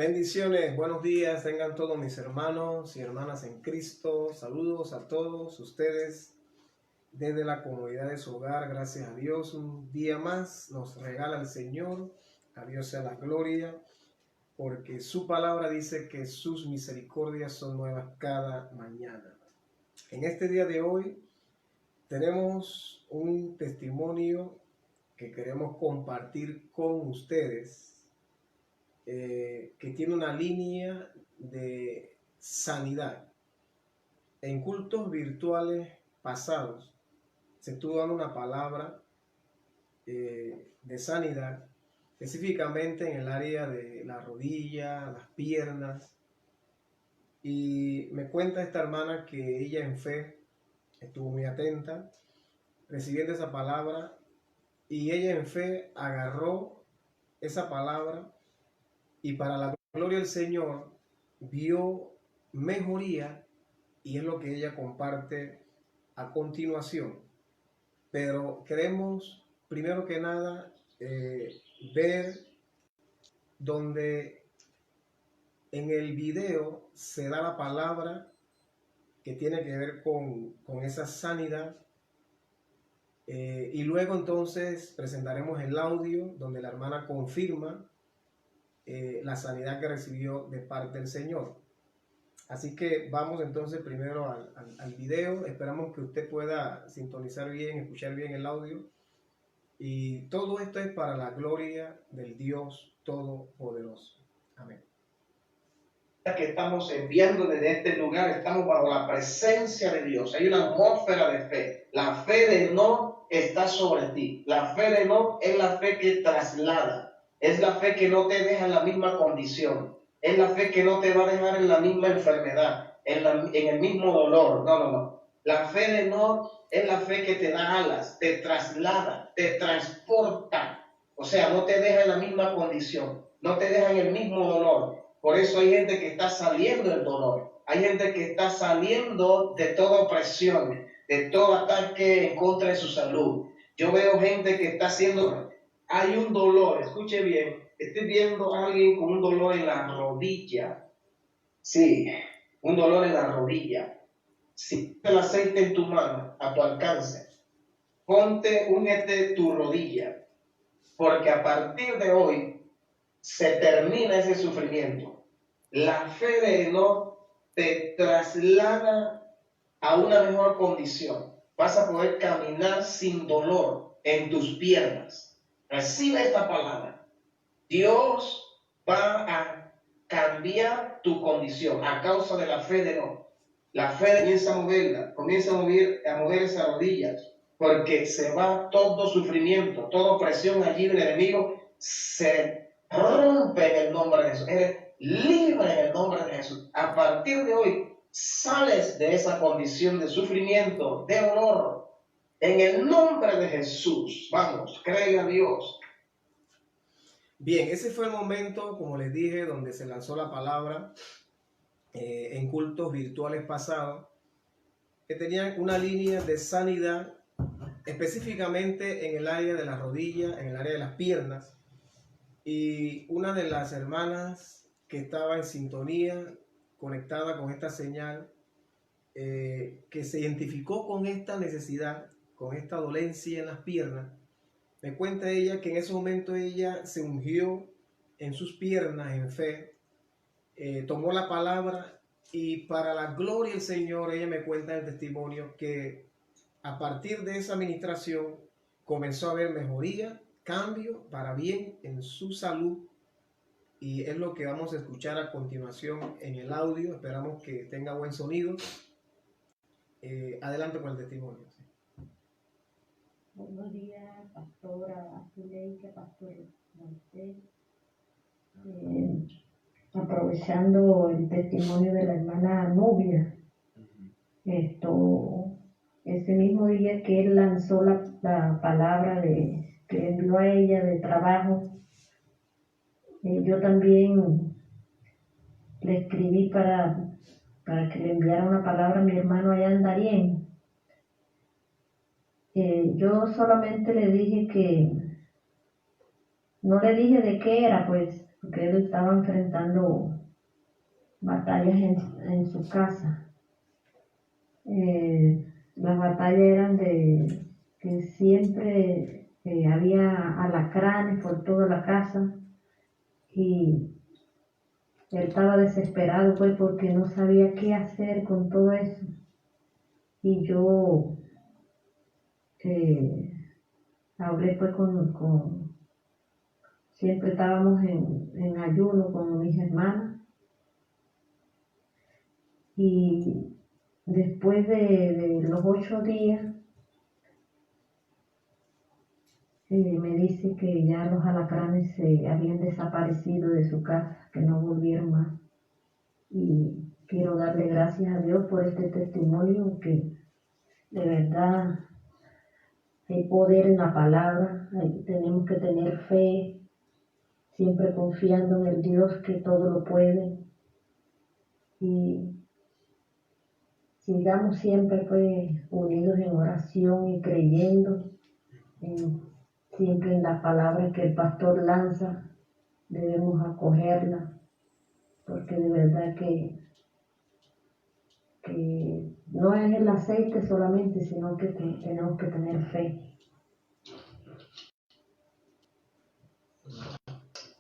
Bendiciones, buenos días, tengan todos mis hermanos y hermanas en Cristo. Saludos a todos ustedes desde la comodidad de su hogar. Gracias a Dios, un día más nos regala el Señor. A Dios sea la gloria, porque su palabra dice que sus misericordias son nuevas cada mañana. En este día de hoy tenemos un testimonio que queremos compartir con ustedes. Que tiene una línea de sanidad. En cultos virtuales pasados se estuvo dando una palabra de sanidad, específicamente en el área de la rodilla, las piernas, y me cuenta esta hermana que ella en fe estuvo muy atenta recibiendo esa palabra, y ella en fe agarró esa palabra y para la gloria del Señor vio mejoría, y es lo que ella comparte a continuación. Pero queremos primero que nada ver donde en el video se da la palabra que tiene que ver con esa sanidad, y luego entonces presentaremos el audio donde la hermana confirma la sanidad que recibió de parte del Señor. Así que vamos entonces primero al video. Esperamos que usted pueda sintonizar bien, escuchar bien el audio. Y todo esto es para la gloria del Dios Todopoderoso. Amén. Que estamos enviando desde este lugar, estamos bajo la presencia de Dios. Hay una atmósfera de fe. La fe de Enoc está sobre ti. La fe de Enoc es la fe que traslada. Es la fe que no te deja en la misma condición. Es la fe que no te va a dejar en la misma enfermedad, en el mismo dolor. No. La fe de Enoc es la fe que te da alas, te traslada, te transporta. O sea, no te deja en la misma condición, no te deja en el mismo dolor. Por eso hay gente que está saliendo del dolor. Hay gente que está saliendo de toda opresión, de todo ataque en contra de su salud. Yo veo gente que está haciendo... Hay un dolor, escuche bien. Estoy viendo a alguien con un dolor en la rodilla. Sí, un dolor en la rodilla. Si el aceite en tu mano, a tu alcance, únete tu rodilla. Porque a partir de hoy se termina ese sufrimiento. La fe de Enoc te traslada a una mejor condición. Vas a poder caminar sin dolor en tus piernas. Recibe esta palabra. Dios va a cambiar tu condición a causa de la fe de Enoc. La fe comienza a moverla, comienza a mover esas rodillas, porque se va todo sufrimiento, toda opresión allí del enemigo, se rompe en el nombre de Jesús. Eres libre en el nombre de Jesús. A partir de hoy sales de esa condición de sufrimiento, de dolor, en el nombre de Jesús. Vamos, cree a Dios. Bien, ese fue el momento, como les dije, donde se lanzó la palabra en cultos virtuales pasados, que tenían una línea de sanidad específicamente en el área de la rodilla, en el área de las piernas. Y una de las hermanas que estaba en sintonía, conectada con esta señal, que se identificó con esta necesidad, con esta dolencia en las piernas, me cuenta ella que en ese momento ella se ungió en sus piernas en fe, tomó la palabra, y para la gloria del Señor, ella me cuenta el testimonio que a partir de esa administración comenzó a haber mejoría, cambio para bien en su salud, y es lo que vamos a escuchar a continuación en el audio. Esperamos que tenga buen sonido. Adelante con el testimonio. Buenos días, pastora Zuleika, pastor Moisés. Aprovechando el testimonio de la hermana Nubia, ese mismo día que él lanzó la palabra que envió a ella de trabajo, yo también le escribí para que le enviara una palabra a mi hermano allá en Darién. Yo solamente le dije que, no le dije de qué era, pues, porque él estaba enfrentando batallas en su casa. Las batallas eran de que siempre había alacranes por toda la casa y él estaba desesperado pues porque no sabía qué hacer con todo eso. Y yo hablé pues siempre estábamos en ayuno con mis hermanas y después de los 8 días me dice que ya los alacranes se habían desaparecido de su casa, que no volvieron más. Y quiero darle gracias a Dios por este testimonio, que de verdad hay poder en la palabra. Tenemos que tener fe, siempre confiando en el Dios que todo lo puede. Y sigamos siempre pues unidos en oración y creyendo siempre en la palabra que el pastor lanza. Debemos acogerla, porque de verdad que no es el aceite solamente, sino que tenemos que tener fe.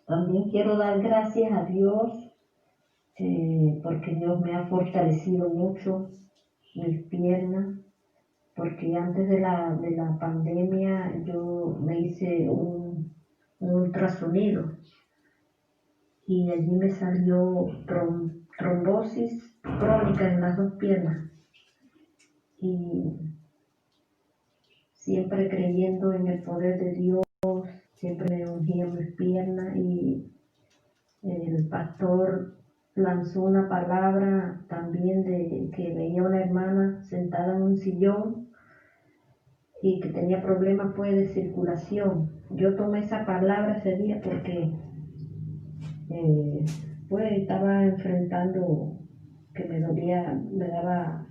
También quiero dar gracias a Dios, porque Dios me ha fortalecido mucho mis piernas, porque antes de la pandemia yo me hice un ultrasonido y allí me salió trombosis crónica en las 2 piernas. Y siempre creyendo en el poder de Dios, siempre me ungía mis piernas y el pastor lanzó una palabra también de que veía una hermana sentada en un sillón y que tenía problemas pues de circulación. Yo tomé esa palabra ese día porque pues estaba enfrentando que me dolía, me daba,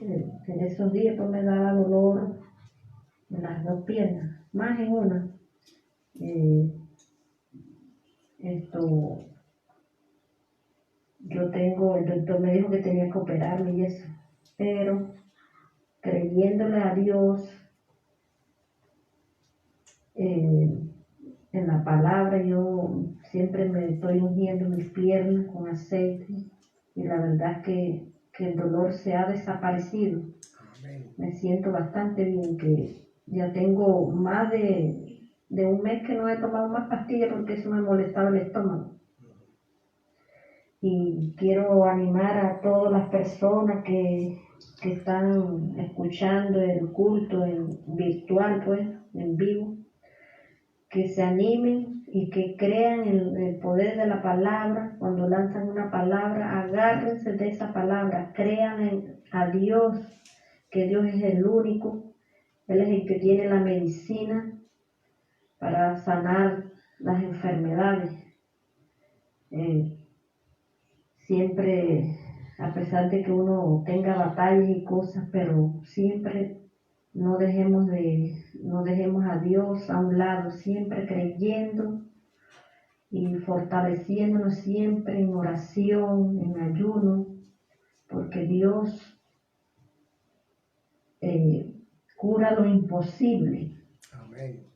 en esos días pues me daba dolor en las 2 piernas, más en una. El doctor me dijo que tenía que operarme y eso, pero creyéndole a Dios, en la palabra, yo siempre me estoy ungiendo mis piernas con aceite y la verdad que el dolor se ha desaparecido. Amén. Me siento bastante bien, que ya tengo más de un mes que no he tomado más pastillas porque eso me molestaba el estómago. Y quiero animar a todas las personas que están escuchando el culto en virtual, pues, en vivo, que se animen y que crean en el poder de la palabra. Cuando lanzan una palabra, agárrense de esa palabra, crean a Dios, que Dios es el único, Él es el que tiene la medicina para sanar las enfermedades. Siempre, a pesar de que uno tenga batallas y cosas, pero siempre no dejemos a Dios a un lado, siempre creyendo y fortaleciéndonos siempre en oración, en ayuno, porque Dios cura lo imposible. Amén.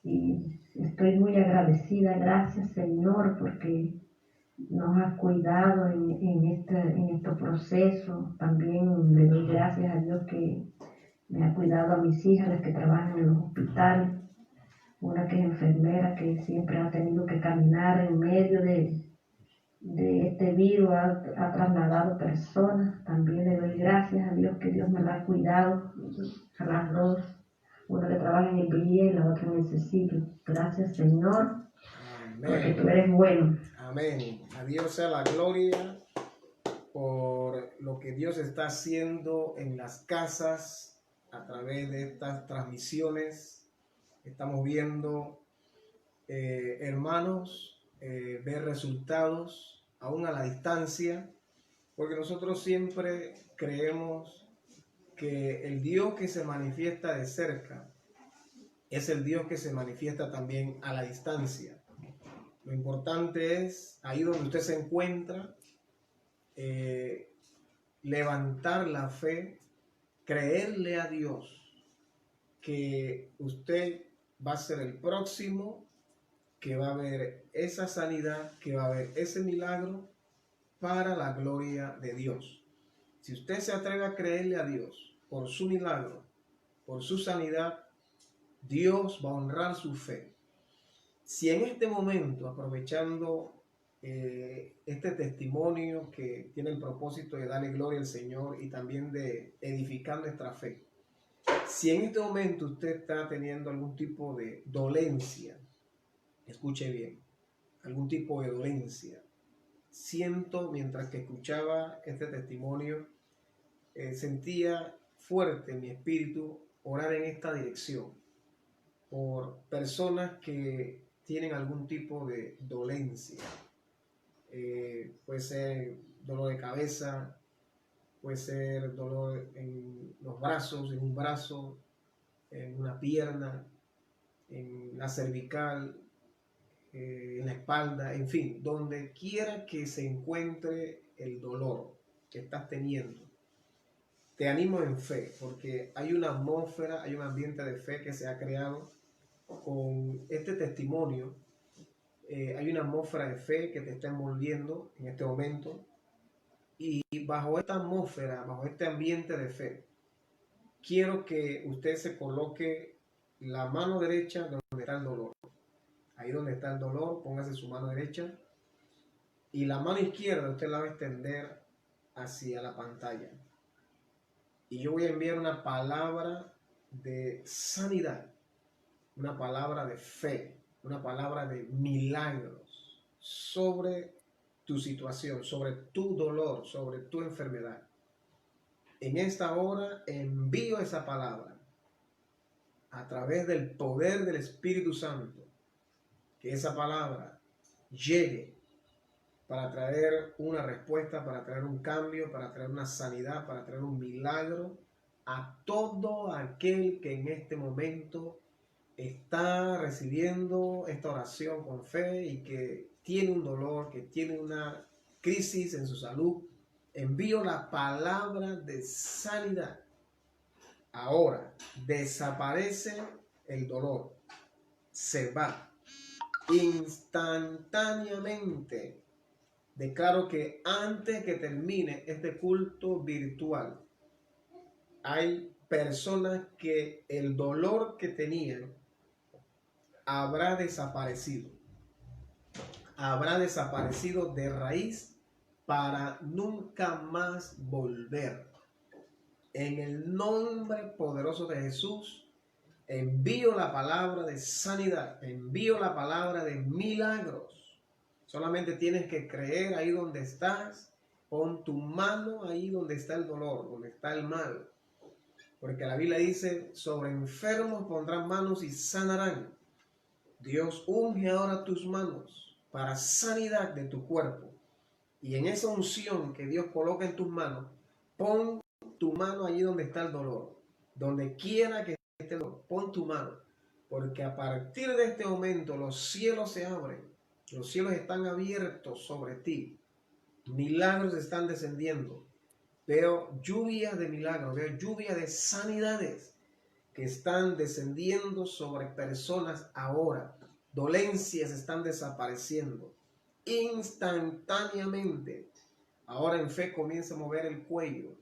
Y estoy muy agradecida, gracias Señor, porque nos has cuidado en este proceso. También le doy gracias a Dios que me ha cuidado a mis hijas, las que trabajan en los hospitales, una que es enfermera, que siempre ha tenido que caminar en medio de este virus, ha trasladado personas. También le doy gracias a Dios que Dios me la ha cuidado, a las dos, una que trabaja en el BIE y la otra en el Cecilio. Gracias Señor, porque tú eres bueno. Amén. A Dios sea la gloria por lo que Dios está haciendo en las casas a través de estas transmisiones. Estamos viendo, hermanos, ver resultados aún a la distancia, porque nosotros siempre creemos que el Dios que se manifiesta de cerca es el Dios que se manifiesta también a la distancia. Lo importante es, ahí donde usted se encuentra, levantar la fe, creerle a Dios que usted va a ser el próximo, que va a haber esa sanidad, que va a haber ese milagro para la gloria de Dios. Si usted se atreve a creerle a Dios por su milagro, por su sanidad, Dios va a honrar su fe. Si en este momento, aprovechando este testimonio que tiene el propósito de darle gloria al Señor y también de edificar nuestra fe, si en este momento usted está teniendo algún tipo de dolencia, escuche bien, algún tipo de dolencia, siento mientras que escuchaba este testimonio, sentía fuerte en mi espíritu orar en esta dirección por personas que tienen algún tipo de dolencia. Puede ser dolor de cabeza, puede ser dolor en los brazos, en un brazo, en una pierna, en la cervical, en la espalda, en fin, donde quiera que se encuentre el dolor que estás teniendo. Te animo en fe, porque hay una atmósfera, hay un ambiente de fe que se ha creado con este testimonio. Hay una atmósfera de fe que te está envolviendo en este momento, y bajo esta atmósfera, bajo este ambiente de fe, quiero que usted se coloque la mano derecha donde está el dolor. Ahí donde está el dolor, póngase su mano derecha, y la mano izquierda usted la va a extender hacia la pantalla. Y yo voy a enviar una palabra de sanidad, una palabra de fe, una palabra de milagros sobre tu situación, sobre tu dolor, sobre tu enfermedad. En esta hora envío esa palabra a través del poder del Espíritu Santo, que esa palabra llegue para traer una respuesta, para traer un cambio, para traer una sanidad, para traer un milagro a todo aquel que en este momento está recibiendo esta oración con fe y que tiene un dolor, que tiene una crisis en su salud. Envío la palabra de sanidad. Ahora desaparece el dolor, se va instantáneamente. Declaro que antes que termine este culto virtual, hay personas que el dolor que tenían habrá desaparecido de raíz para nunca más volver. En el nombre poderoso de Jesús, envío la palabra de sanidad, envío la palabra de milagros. Solamente tienes que creer ahí donde estás, pon tu mano ahí donde está el dolor, donde está el mal. Porque la Biblia dice, sobre enfermos pondrán manos y sanarán. Dios unge ahora tus manos para sanidad de tu cuerpo. Y en esa unción que Dios coloca en tus manos, pon tu mano allí donde está el dolor. Donde quiera que esté el dolor, pon tu mano. Porque a partir de este momento los cielos se abren. Los cielos están abiertos sobre ti. Milagros están descendiendo. Veo lluvias de milagros, veo lluvias de sanidades que están descendiendo sobre personas ahora. Dolencias están desapareciendo instantáneamente. Ahora en fe comienza a mover el cuello.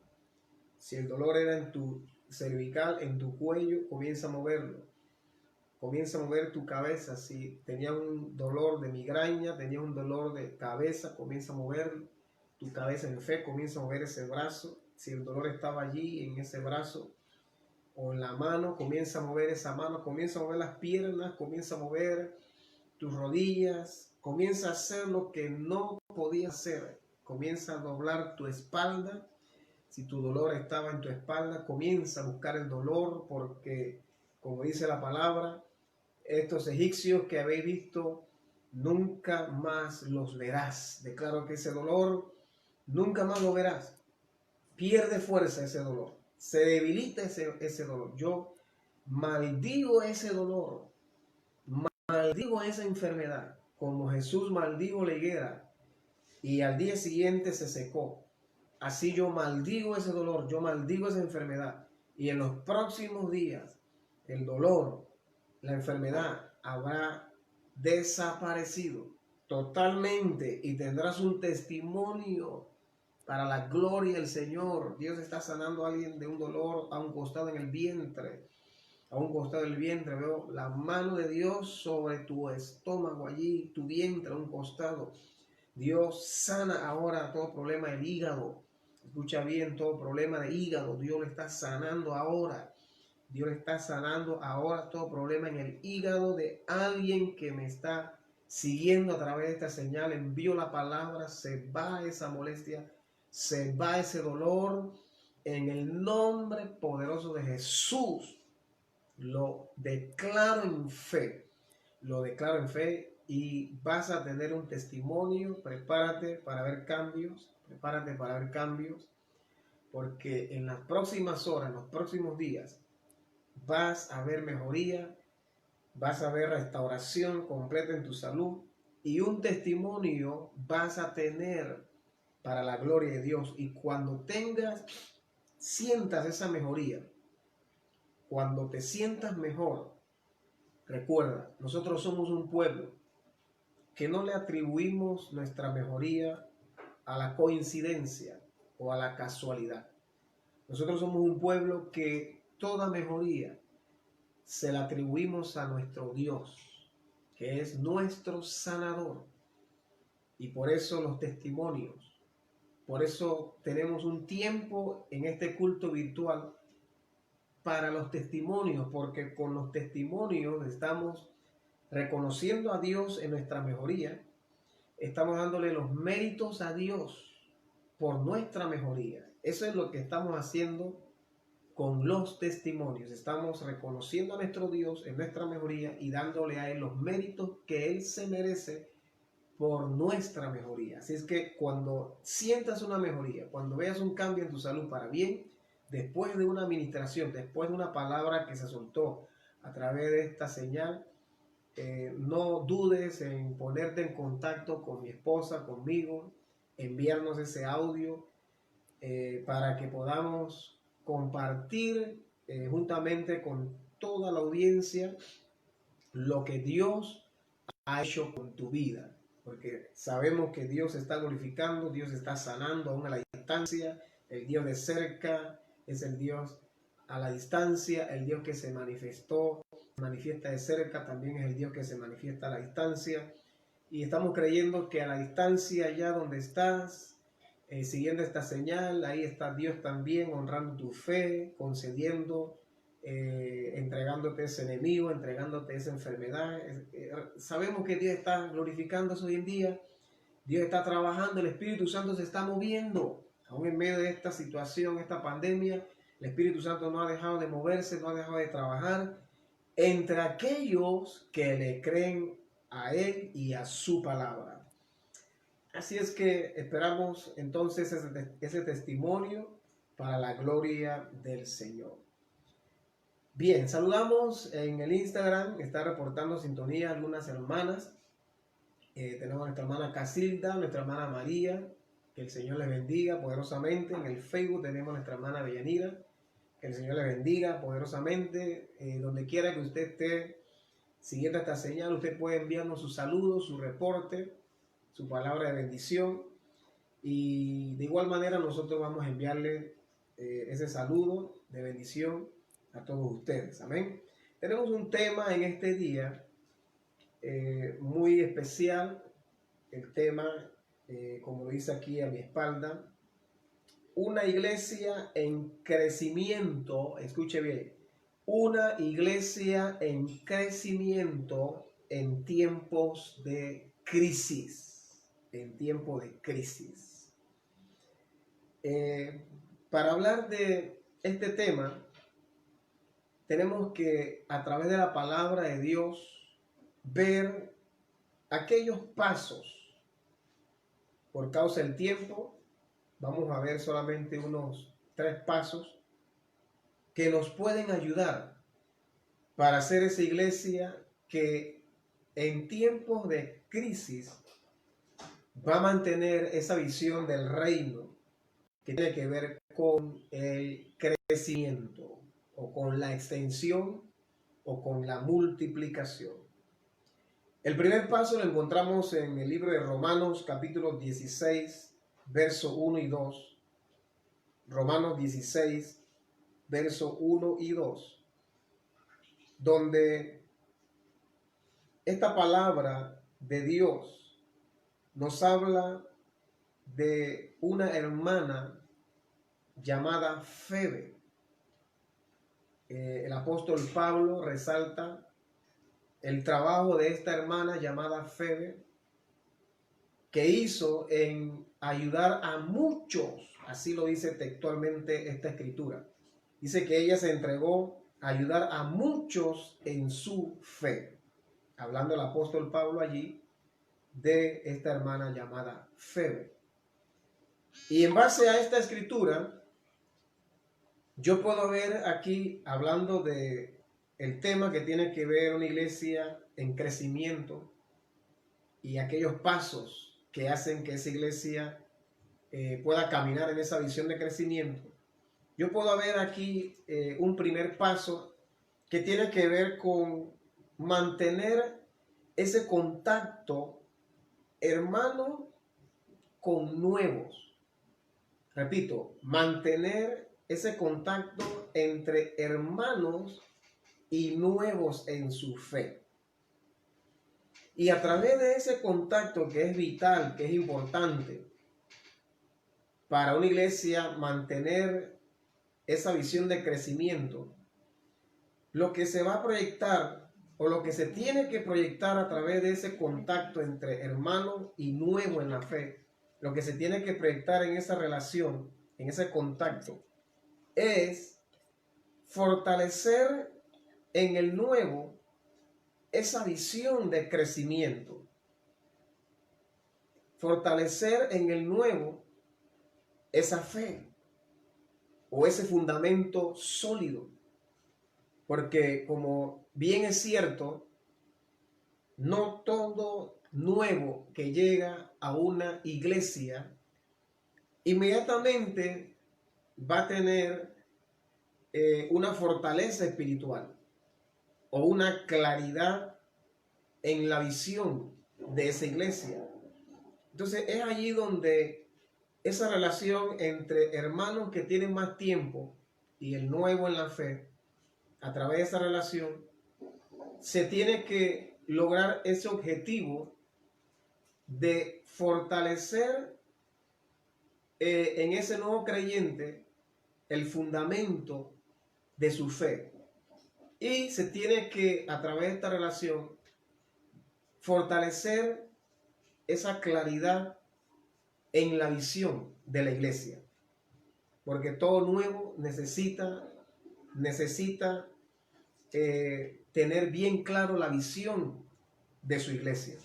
Si el dolor era en tu cervical, en tu cuello, comienza a moverlo. Comienza a mover tu cabeza. Si tenía un dolor de migraña, tenía un dolor de cabeza, comienza a mover tu cabeza en fe, comienza a mover ese brazo. Si el dolor estaba allí en ese brazo o en la mano, comienza a mover esa mano, comienza a mover las piernas, comienza a mover tus rodillas, comienza a hacer lo que no podía hacer. Comienza a doblar tu espalda. Si tu dolor estaba en tu espalda, comienza a buscar el dolor, porque como dice la palabra, estos egipcios que habéis visto, nunca más los verás. Declaro que ese dolor nunca más lo verás. Pierde fuerza ese dolor. Se debilita ese dolor. Yo maldigo ese dolor. Maldigo esa enfermedad. como Jesús maldijo la higuera y al día siguiente se secó, así yo maldigo ese dolor, yo maldigo esa enfermedad. Y en los próximos días el dolor, la enfermedad habrá desaparecido totalmente y tendrás un testimonio para la gloria del Señor. Dios está sanando a alguien de un dolor a un costado en el vientre. A un costado del vientre veo la mano de Dios sobre tu estómago allí, tu vientre a un costado. Dios sana ahora todo problema del hígado. Escucha bien, todo problema de hígado, Dios lo está sanando ahora. Dios está sanando ahora todo problema en el hígado de alguien que me está siguiendo a través de esta señal. Envío la palabra, se va esa molestia, se va ese dolor. En el nombre poderoso de Jesús, lo declaro en fe. Lo declaro en fe y vas a tener un testimonio. Prepárate para ver cambios. Prepárate para ver cambios. Porque en las próximas horas, en los próximos días, vas a ver mejoría, vas a ver restauración completa en tu salud y un testimonio vas a tener para la gloria de Dios. Y cuando sientas esa mejoría, cuando te sientas mejor, recuerda, nosotros somos un pueblo que no le atribuimos nuestra mejoría a la coincidencia o a la casualidad. Nosotros somos un pueblo que toda mejoría se la atribuimos a nuestro Dios, que es nuestro sanador. Y por eso los testimonios, por eso tenemos un tiempo en este culto virtual para los testimonios, porque con los testimonios estamos reconociendo a Dios en nuestra mejoría, estamos dándole los méritos a Dios por nuestra mejoría. Eso es lo que estamos haciendo con los testimonios. Estamos reconociendo a nuestro Dios en nuestra mejoría y dándole a Él los méritos que Él se merece por nuestra mejoría. Así es que cuando sientas una mejoría, cuando veas un cambio en tu salud para bien, después de una administración, después de una palabra que se soltó a través de esta señal, no dudes en ponerte en contacto con mi esposa, conmigo, enviarnos ese audio para que podamos compartir juntamente con toda la audiencia lo que Dios ha hecho con tu vida, porque sabemos que Dios está glorificando, Dios está sanando aún a la distancia. El Dios de cerca es el Dios a la distancia, el Dios que se manifestó, se manifiesta de cerca, también es el Dios que se manifiesta a la distancia. Y estamos creyendo que a la distancia, allá donde estás, siguiendo esta señal, ahí está Dios también honrando tu fe, concediendo, entregándote ese enemigo, entregándote esa enfermedad. Sabemos que Dios está glorificándose hoy en día, Dios está trabajando, el Espíritu Santo se está moviendo, aún en medio de esta situación, esta pandemia. El Espíritu Santo no ha dejado de moverse, no ha dejado de trabajar entre aquellos que le creen a Él y a su palabra. Así es que esperamos entonces ese testimonio para la gloria del Señor. Bien, saludamos en el Instagram, está reportando sintonía algunas hermanas. Tenemos a nuestra hermana Casilda, nuestra hermana María, que el Señor les bendiga poderosamente. En el Facebook tenemos a nuestra hermana Bellanira, que el Señor les bendiga poderosamente. Donde quiera que usted esté siguiendo esta señal, usted puede enviarnos sus saludos, su reporte, su palabra de bendición, y de igual manera nosotros vamos a enviarle ese saludo de bendición a todos ustedes. Amén. Tenemos un tema en este día muy especial. El tema, como lo dice aquí a mi espalda, una iglesia en crecimiento. Escuche bien, una iglesia en crecimiento en tiempos de crisis. En tiempo de crisis. Para hablar de este tema, tenemos que, a través de la palabra de Dios, ver aquellos pasos. Por causa del tiempo, vamos a ver solamente unos 3 pasos que nos pueden ayudar para hacer esa iglesia que en tiempos de crisis, va a mantener esa visión del reino que tiene que ver con el crecimiento o con la extensión o con la multiplicación. El primer paso lo encontramos en el libro de Romanos capítulo 16, verso 1 y 2. Romanos 16, verso 1 y 2, donde esta palabra de Dios nos habla de una hermana llamada Febe. El apóstol Pablo resalta el trabajo de esta hermana llamada Febe, que hizo en ayudar a muchos, así lo dice textualmente esta escritura. Dice que ella se entregó a ayudar a muchos en su fe. Hablando el apóstol Pablo allí de esta hermana llamada Febe. Y en base a esta escritura, yo puedo ver aquí, hablando de el tema que tiene que ver una iglesia en crecimiento y aquellos pasos que hacen que esa iglesia pueda caminar en esa visión de crecimiento. Yo puedo ver aquí un primer paso que tiene que ver con mantener ese contacto hermano con nuevos. Repito, mantener ese contacto entre hermanos y nuevos en su fe. Y a través de ese contacto que es vital, que es importante para una iglesia mantener esa visión de crecimiento, lo que se va a proyectar o lo que se tiene que proyectar a través de ese contacto entre hermano y nuevo en la fe, lo que se tiene que proyectar en esa relación, en ese contacto, es fortalecer en el nuevo esa visión de crecimiento. Fortalecer en el nuevo esa fe o ese fundamento sólido. Porque como bien es cierto, no todo nuevo que llega a una iglesia inmediatamente va a tener una fortaleza espiritual o una claridad en la visión de esa iglesia. Entonces es allí donde esa relación entre hermanos que tienen más tiempo y el nuevo en la fe, a través de esa relación, se tiene que lograr ese objetivo de fortalecer en ese nuevo creyente el fundamento de su fe. Y se tiene que, a través de esta relación, fortalecer esa claridad en la visión de la iglesia. Porque todo nuevo necesita tener bien claro la visión de su iglesia.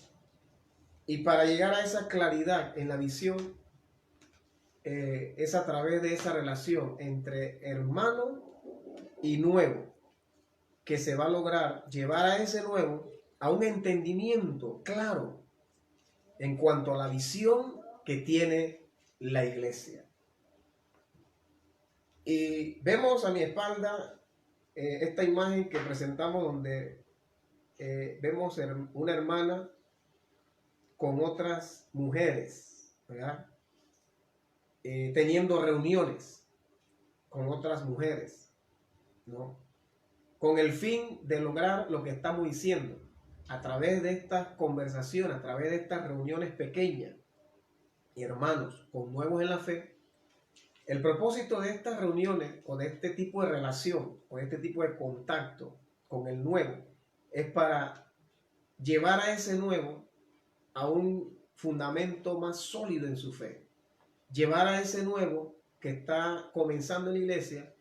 Y para llegar a esa claridad en la visión, es a través de esa relación entre hermano y nuevo que se va a lograr llevar a ese nuevo a un entendimiento claro en cuanto a la visión que tiene la iglesia. Y vemos a mi espalda esta imagen que presentamos donde vemos una hermana con otras mujeres, ¿verdad? Teniendo reuniones con otras mujeres, ¿no? Con el fin de lograr lo que estamos diciendo, a través de estas conversaciones, a través de estas reuniones pequeñas, y hermanos con nuevos en la fe. El propósito de estas reuniones o de este tipo de relación o de este tipo de contacto con el nuevo es para llevar a ese nuevo a un fundamento más sólido en su fe. Llevar a ese nuevo que está comenzando en la iglesia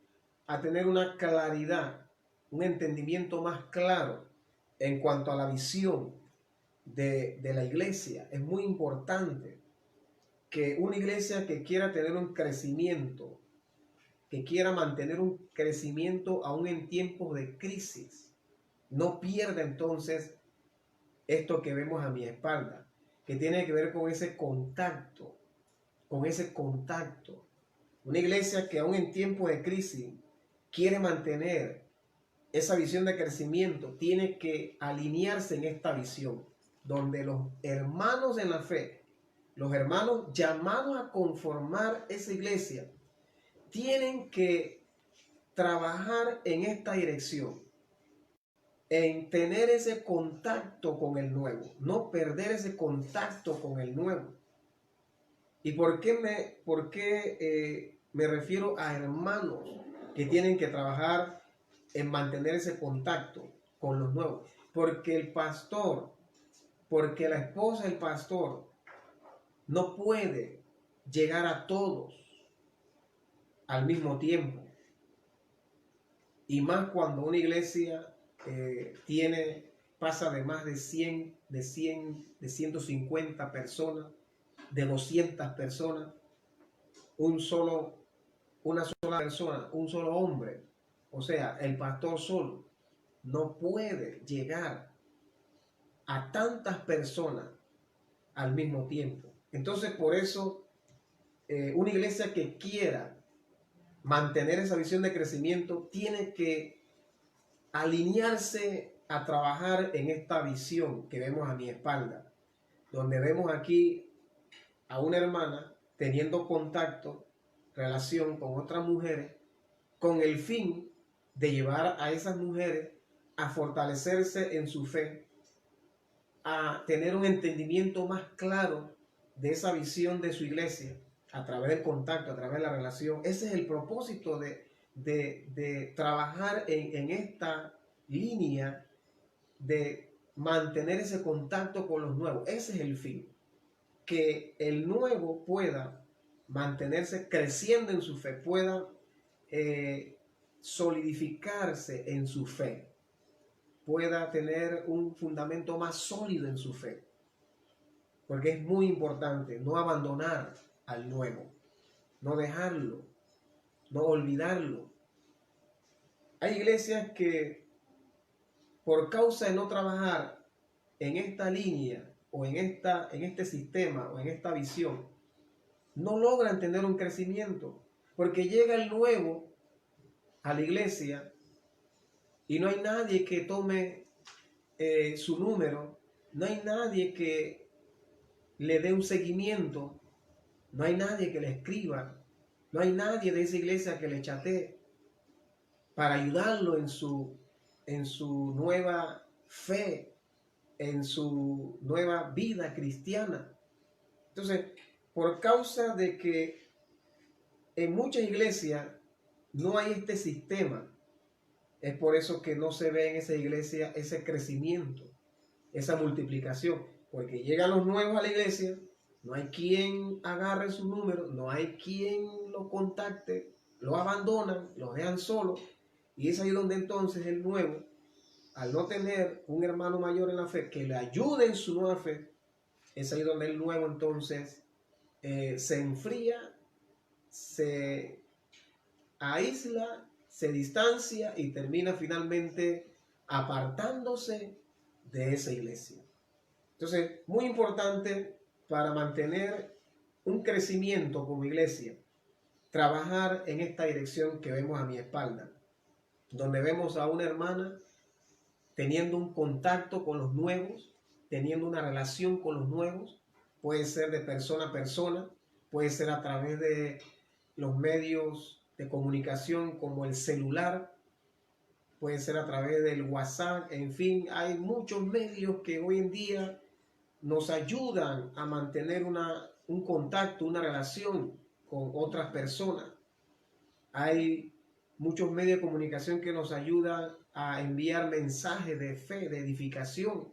a tener una claridad, un entendimiento más claro en cuanto a la visión de la iglesia. Es muy importante que una iglesia que quiera tener un crecimiento, que quiera mantener un crecimiento aún en tiempos de crisis, no pierda entonces esto que vemos a mi espalda, que tiene que ver con ese contacto, con ese contacto. Una iglesia que aún en tiempo de crisis quiere mantener esa visión de crecimiento, tiene que alinearse en esta visión, donde los hermanos en la fe, los hermanos llamados a conformar esa iglesia, tienen que trabajar en esta dirección, en tener ese contacto con el nuevo, no perder ese contacto con el nuevo. ¿Y por qué me refiero a hermanos que tienen que trabajar en mantener ese contacto con los nuevos? Porque el pastor, porque la esposa del pastor no puede llegar a todos al mismo tiempo. Y más cuando una iglesia pasa de más de 100, de 150 personas, de 200 personas, una sola persona, un solo hombre, o sea, el pastor solo, no puede llegar a tantas personas al mismo tiempo. Entonces, por eso, una iglesia que quiera mantener esa visión de crecimiento tiene que alinearse a trabajar en esta visión que vemos a mi espalda, donde vemos aquí a una hermana teniendo contacto, relación con otras mujeres, con el fin de llevar a esas mujeres a fortalecerse en su fe, a tener un entendimiento más claro de esa visión de su iglesia a través del contacto, a través de la relación. Ese es el propósito de trabajar en esta línea de mantener ese contacto con los nuevos. Ese es el fin, que el nuevo pueda mantenerse creciendo en su fe, pueda solidificarse en su fe, pueda tener un fundamento más sólido en su fe, porque es muy importante no abandonar al nuevo, no dejarlo, no olvidarlo. Hay iglesias que por causa de no trabajar en esta línea o en este sistema o en esta visión, no logran tener un crecimiento, porque llega el nuevo a la iglesia y no hay nadie que tome su número, no hay nadie que le dé un seguimiento, no hay nadie que le escriba, no hay nadie de esa iglesia que le chatee para ayudarlo en su nueva fe, en su nueva vida cristiana. Entonces, por causa de que en muchas iglesias no hay este sistema, es por eso que no se ve en esa iglesia ese crecimiento, esa multiplicación, porque llegan los nuevos a la iglesia, no hay quien agarre su número, no hay quien lo contacte, lo abandonan, lo dejan solo, y es ahí donde entonces el nuevo, al no tener un hermano mayor en la fe que le ayude en su nueva fe, es ahí donde el nuevo entonces se enfría, se aísla, se distancia y termina finalmente apartándose de esa iglesia. Entonces, muy importante para mantener un crecimiento como iglesia, trabajar en esta dirección que vemos a mi espalda, donde vemos a una hermana teniendo un contacto con los nuevos, teniendo una relación con los nuevos, puede ser de persona a persona, puede ser a través de los medios de comunicación como el celular, puede ser a través del WhatsApp, en fin, hay muchos medios que hoy en día nos ayudan a mantener un contacto, una relación con otras personas. Hay muchos medios de comunicación que nos ayudan a enviar mensajes de fe, de edificación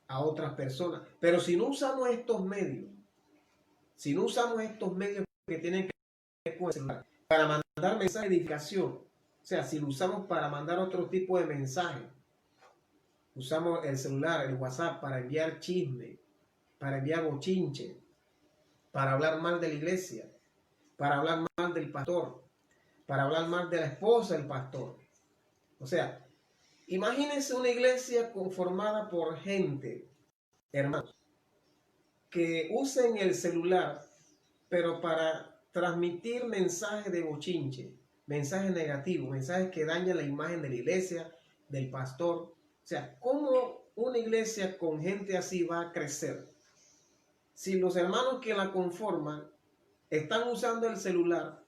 a otras personas. Pero si no usamos estos medios, que tienen que ver con el celular, para mandar mensajes de edificación, o sea, si lo usamos para mandar otro tipo de mensaje, usamos el celular, el WhatsApp para enviar chisme, para enviar bochinche, para hablar mal de la iglesia, para hablar mal del pastor, para hablar mal de la esposa del pastor. O sea, imagínense una iglesia conformada por gente hermanos, que usen el celular, pero para transmitir mensajes de bochinche, mensajes negativos, mensajes que dañan la imagen de la iglesia, del pastor. O sea, ¿cómo una iglesia con gente así va a crecer? Si los hermanos que la conforman están usando el celular,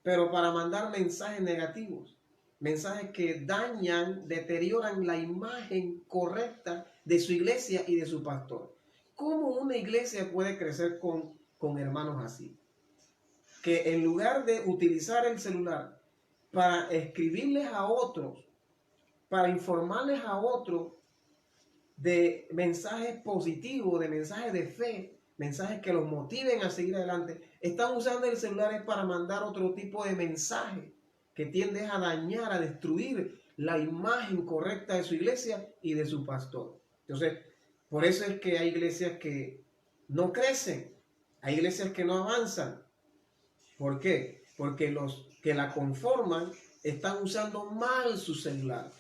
pero para mandar mensajes negativos, mensajes que dañan, deterioran la imagen correcta de su iglesia y de su pastor. ¿Cómo una iglesia puede crecer con hermanos así? Que en lugar de utilizar el celular para escribirles a otros, para informarles a otros de mensajes positivos, de mensajes de fe, mensajes que los motiven a seguir adelante, están usando el celular para mandar otro tipo de mensaje que tiende a dañar, a destruir la imagen correcta de su iglesia y de su pastor. Entonces, por eso es que hay iglesias que no crecen, hay iglesias que no avanzan. ¿Por qué? Porque los que la conforman están usando mal su celular,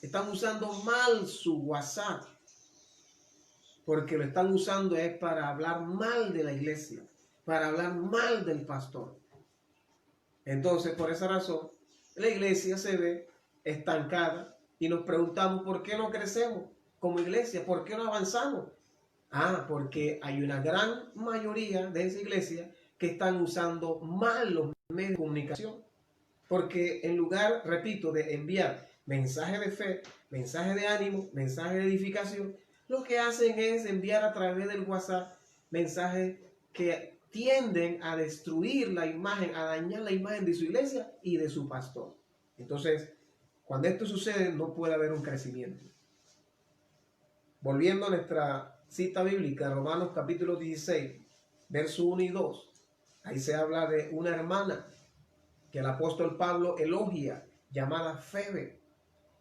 están usando mal su WhatsApp, porque lo están usando es para hablar mal de la iglesia, para hablar mal del pastor. Entonces, por esa razón, la iglesia se ve estancada y nos preguntamos por qué no crecemos como iglesia, por qué no avanzamos. Porque hay una gran mayoría de esa iglesia que están usando mal los medios de comunicación. Porque en lugar, repito, de enviar mensajes de fe, mensajes de ánimo, mensajes de edificación, lo que hacen es enviar a través del WhatsApp mensajes que tienden a destruir la imagen, a dañar la imagen de su iglesia y de su pastor. Entonces, cuando esto sucede, no puede haber un crecimiento. Volviendo a nuestra cita bíblica, Romanos capítulo 16, verso 1 y 2, ahí se habla de una hermana que el apóstol Pablo elogia, llamada Febe,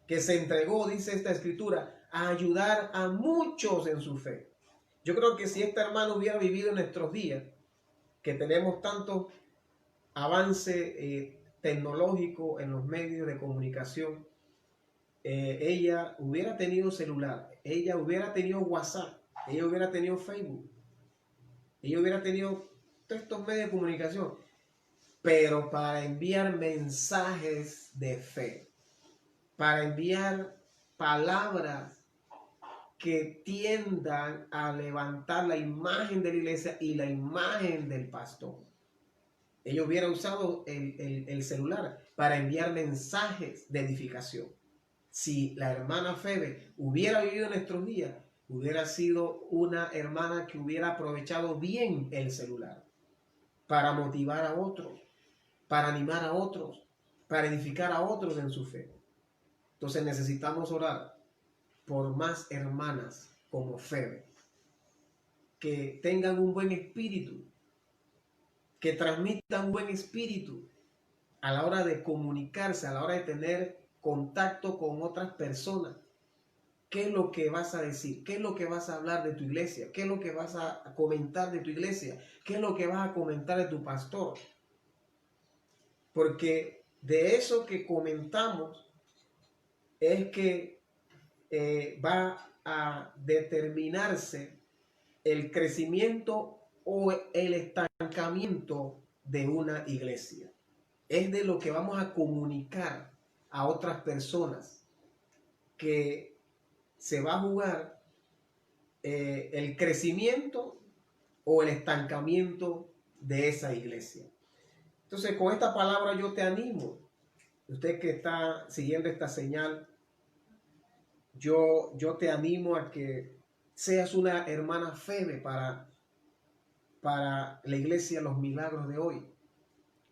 que se entregó, dice esta escritura, a ayudar a muchos en su fe. Yo creo que si esta hermana hubiera vivido en nuestros días, que tenemos tanto avance tecnológico en los medios de comunicación, ella hubiera tenido celular, ella hubiera tenido WhatsApp, ella hubiera tenido Facebook, ella hubiera tenido todos estos medios de comunicación, pero para enviar mensajes de fe, para enviar palabras que tiendan a levantar la imagen de la iglesia y la imagen del pastor. Ella hubiera usado el celular para enviar mensajes de edificación. Si la hermana Febe hubiera vivido en nuestros días, hubiera sido una hermana que hubiera aprovechado bien el celular para motivar a otros, para animar a otros, para edificar a otros en su fe. Entonces necesitamos orar por más hermanas como Febe, que tengan un buen espíritu, que transmitan un buen espíritu a la hora de comunicarse, a la hora de tener contacto con otras personas. ¿Qué es lo que vas a decir? ¿Qué es lo que vas a hablar de tu iglesia? ¿Qué es lo que vas a comentar de tu iglesia? ¿Qué es lo que vas a comentar de tu pastor? Porque de eso que comentamos es que va a determinarse el crecimiento o el estancamiento de una iglesia. Es de lo que vamos a comunicar a otras personas que se va a jugar el crecimiento o el estancamiento de esa iglesia. Entonces, con esta palabra yo te animo, usted que está siguiendo esta señal, yo te animo a que seas una hermana Febe para la iglesia Los Milagros de hoy.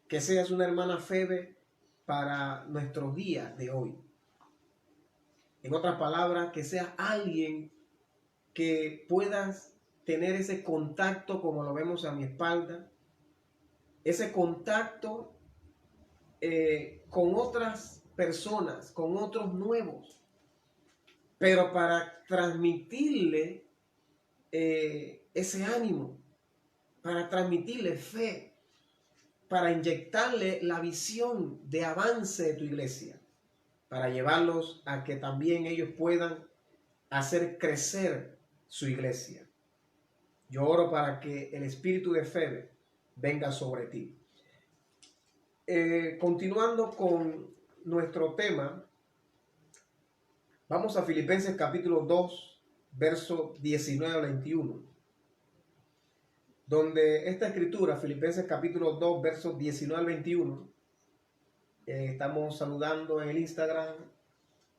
Que seas una hermana Febe para nuestros días de hoy. En otras palabras, que seas alguien que puedas tener ese contacto como lo vemos a mi espalda, ese contacto con otras personas, con otros nuevos, pero para transmitirle ese ánimo, para transmitirle fe, para inyectarle la visión de avance de tu iglesia, para llevarlos a que también ellos puedan hacer crecer su iglesia. Yo oro para que el espíritu de fe venga sobre ti. Continuando con nuestro tema, vamos a Filipenses capítulo 2, verso 19 al 21, donde esta escritura, Filipenses capítulo 2, verso 19 al 21, estamos saludando en el Instagram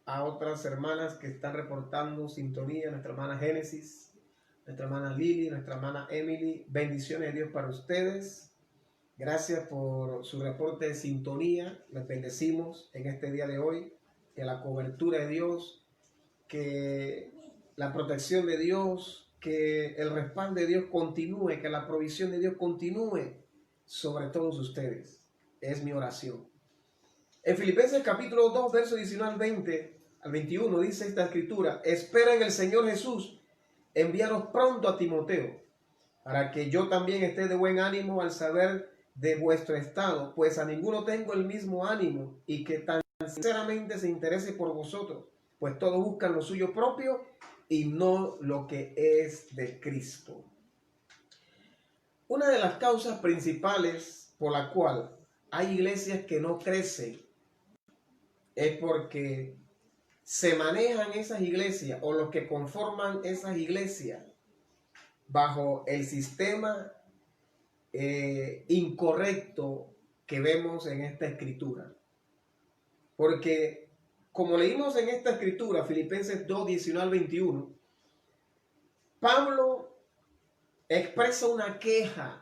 a otras hermanas que están reportando sintonía, nuestra hermana Génesis, nuestra hermana Lili, nuestra hermana Emily. Bendiciones de Dios para ustedes. Gracias por su reporte de sintonía. Les bendecimos en este día de hoy. Que la cobertura de Dios, que la protección de Dios, que el respaldo de Dios continúe, que la provisión de Dios continúe sobre todos ustedes. Es mi oración. En Filipenses capítulo 2, verso 19 al 21 dice esta escritura: espera en el Señor Jesús enviaros pronto a Timoteo, para que yo también esté de buen ánimo al saber de vuestro estado, pues a ninguno tengo el mismo ánimo, y que tan sinceramente se interese por vosotros, pues todos buscan lo suyo propio y no lo que es de Cristo. Una de las causas principales por la cual hay iglesias que no crecen es porque se manejan esas iglesias, o los que conforman esas iglesias, bajo el sistema incorrecto que vemos en esta escritura. Porque como leímos en esta escritura, Filipenses 2, 19 al 21, Pablo expresa una queja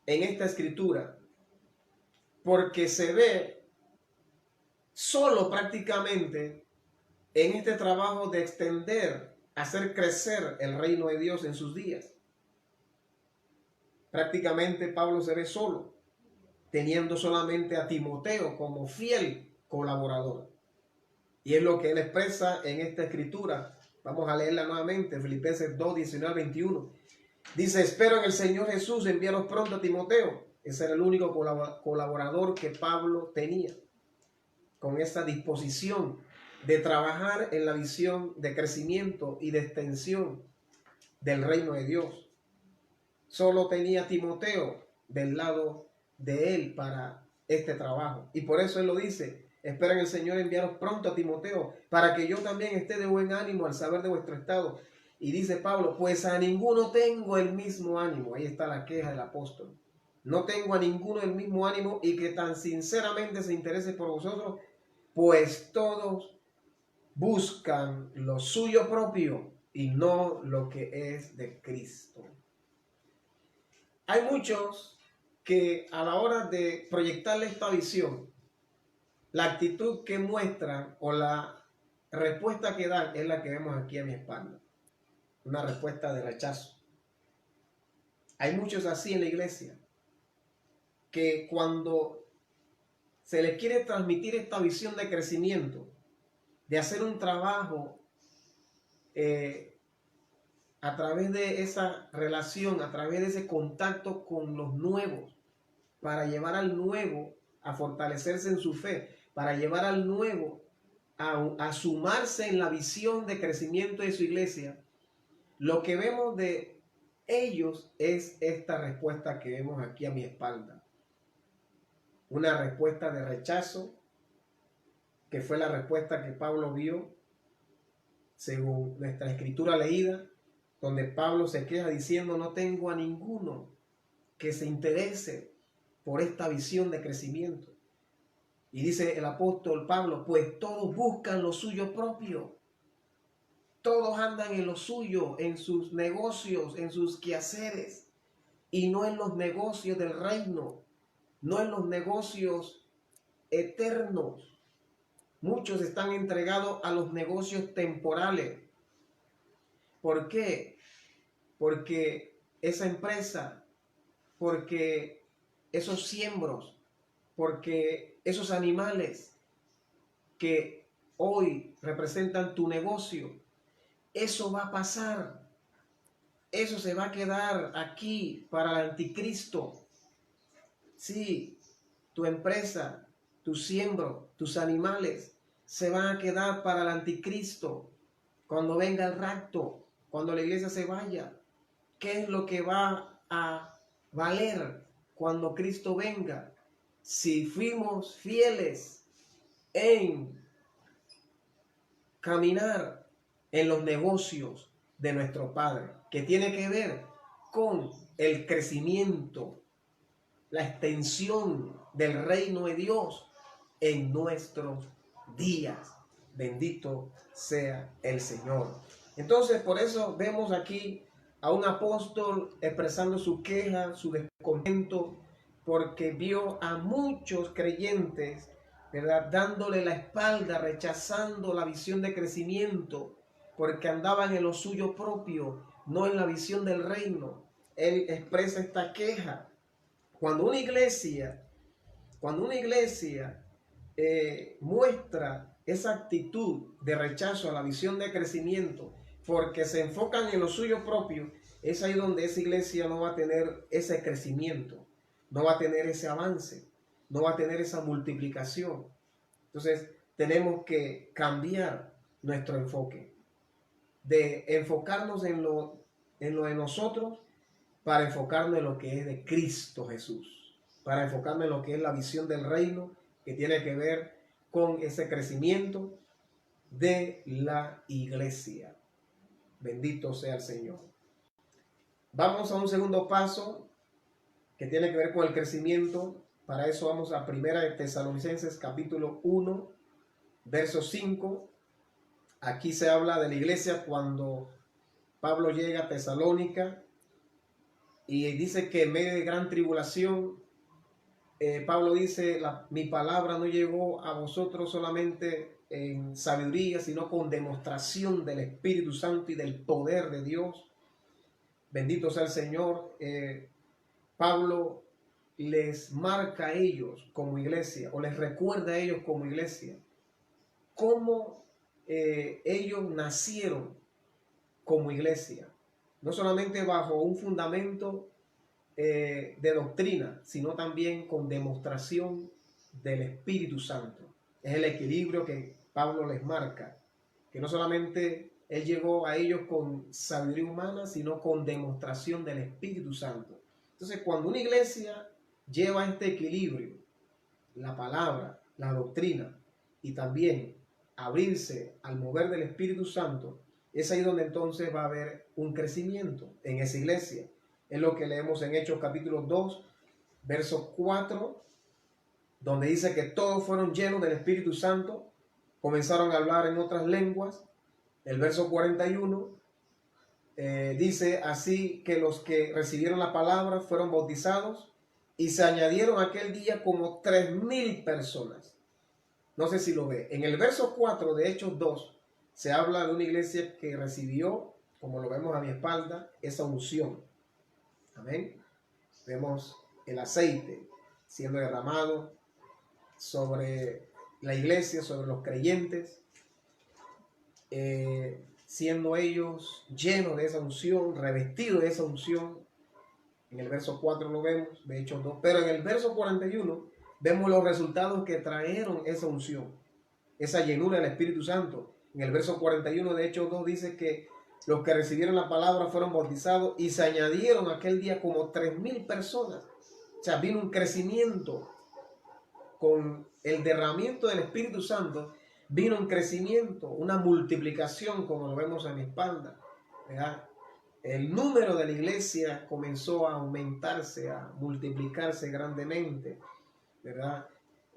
en esta escritura porque se ve solo prácticamente en este trabajo de extender, hacer crecer el reino de Dios en sus días. Prácticamente Pablo se ve solo, teniendo solamente a Timoteo como fiel colaborador. Y es lo que él expresa en esta escritura. Vamos a leerla nuevamente, Filipenses 2, 19 al 21. Dice: espero en el Señor Jesús enviaros pronto a Timoteo. Ese era el único colaborador que Pablo tenía, con esa disposición de trabajar en la visión de crecimiento y de extensión del reino de Dios. Solo tenía a Timoteo del lado de él para este trabajo. Y por eso él lo dice: espera en el Señor enviaros pronto a Timoteo, para que yo también esté de buen ánimo al saber de vuestro estado. Y dice Pablo: pues a ninguno tengo el mismo ánimo. Ahí está la queja del apóstol. No tengo a ninguno el mismo ánimo, y que tan sinceramente se interese por vosotros, pues todos buscan lo suyo propio y no lo que es de Cristo. Hay muchos que a la hora de proyectarle esta visión, la actitud que muestran o la respuesta que dan es la que vemos aquí a mi espalda. Una respuesta de rechazo. Hay muchos así en la iglesia, que cuando se les quiere transmitir esta visión de crecimiento, de hacer un trabajo a través de esa relación, a través de ese contacto con los nuevos, para llevar al nuevo a fortalecerse en su fe, para llevar al nuevo a sumarse en la visión de crecimiento de su iglesia, lo que vemos de ellos es esta respuesta que vemos aquí a mi espalda. Una respuesta de rechazo, que fue la respuesta que Pablo vio según nuestra escritura leída, donde Pablo se queja diciendo: no tengo a ninguno que se interese por esta visión de crecimiento. Y dice el apóstol Pablo: pues todos buscan lo suyo propio. Todos andan en lo suyo, en sus negocios, en sus quehaceres, y no en los negocios del reino, no en los negocios eternos. Muchos están entregados a los negocios temporales. ¿Por qué? Porque esa empresa, porque esos siembros, porque esos animales que hoy representan tu negocio, eso va a pasar. Eso se va a quedar aquí para el anticristo. Sí, tu empresa, tu siembro, tus animales se van a quedar para el anticristo cuando venga el rapto. cuando la iglesia se vaya? ¿Qué es lo que va a valer cuando Cristo venga? Si fuimos fieles en caminar en los negocios de nuestro Padre, que tiene que ver con el crecimiento, la extensión del reino de Dios en nuestros días. Bendito sea el Señor. Entonces, por eso vemos aquí a un apóstol expresando su queja, su descontento, porque vio a muchos creyentes, ¿verdad?, dándole la espalda, rechazando la visión de crecimiento, porque andaban en lo suyo propio, no en la visión del reino. Él expresa esta queja. Cuando una iglesia muestra esa actitud de rechazo a la visión de crecimiento, porque se enfocan en lo suyo propio, es ahí donde esa iglesia no va a tener ese crecimiento, no va a tener ese avance, no va a tener esa multiplicación. Entonces, tenemos que cambiar nuestro enfoque, de enfocarnos en lo de nosotros, para enfocarnos en lo que es de Cristo Jesús, para enfocarnos en lo que es la visión del reino, que tiene que ver con ese crecimiento de la iglesia. Bendito sea el Señor. Vamos a un segundo paso que tiene que ver con el crecimiento. Para eso vamos a 1 Tesalonicenses capítulo 1, verso 5. Aquí se habla de la iglesia cuando Pablo llega a Tesalónica y dice que en medio de gran tribulación, Pablo dice, mi palabra no llegó a vosotros solamente en sabiduría, sino con demostración del Espíritu Santo y del poder de Dios. Bendito sea el Señor. Pablo les marca a ellos como iglesia, o les recuerda a ellos como iglesia, cómo ellos nacieron como iglesia, no solamente bajo un fundamento de doctrina, sino también con demostración del Espíritu Santo. Es el equilibrio que Pablo les marca, que no solamente él llegó a ellos con sabiduría humana, sino con demostración del Espíritu Santo. Entonces, cuando una iglesia lleva este equilibrio, la palabra, la doctrina, y también abrirse al mover del Espíritu Santo, es ahí donde entonces va a haber un crecimiento en esa iglesia. Es lo que leemos en Hechos capítulo 2, verso 4, donde dice que todos fueron llenos del Espíritu Santo, comenzaron a hablar en otras lenguas. El verso 41 dice, así que los que recibieron la palabra fueron bautizados y se añadieron aquel día como 3,000 personas. No sé si lo ve. En el verso 4 de Hechos 2 se habla de una iglesia que recibió, como lo vemos a mi espalda, esa unción. Amén. Vemos el aceite siendo derramado sobre la iglesia, sobre los creyentes, siendo ellos llenos de esa unción, revestidos de esa unción. En el verso 4 lo vemos, de Hechos 2. Pero en el verso 41 vemos los resultados que trajeron esa unción, esa llenura del Espíritu Santo. En el verso 41 de Hechos 2 dice que los que recibieron la palabra fueron bautizados y se añadieron aquel día como 3,000 personas. O sea, vino un crecimiento con el derramamiento del Espíritu Santo. Vino un crecimiento, una multiplicación, como lo vemos a mi espalda, ¿verdad? El número de la iglesia comenzó a aumentarse, a multiplicarse grandemente, ¿verdad?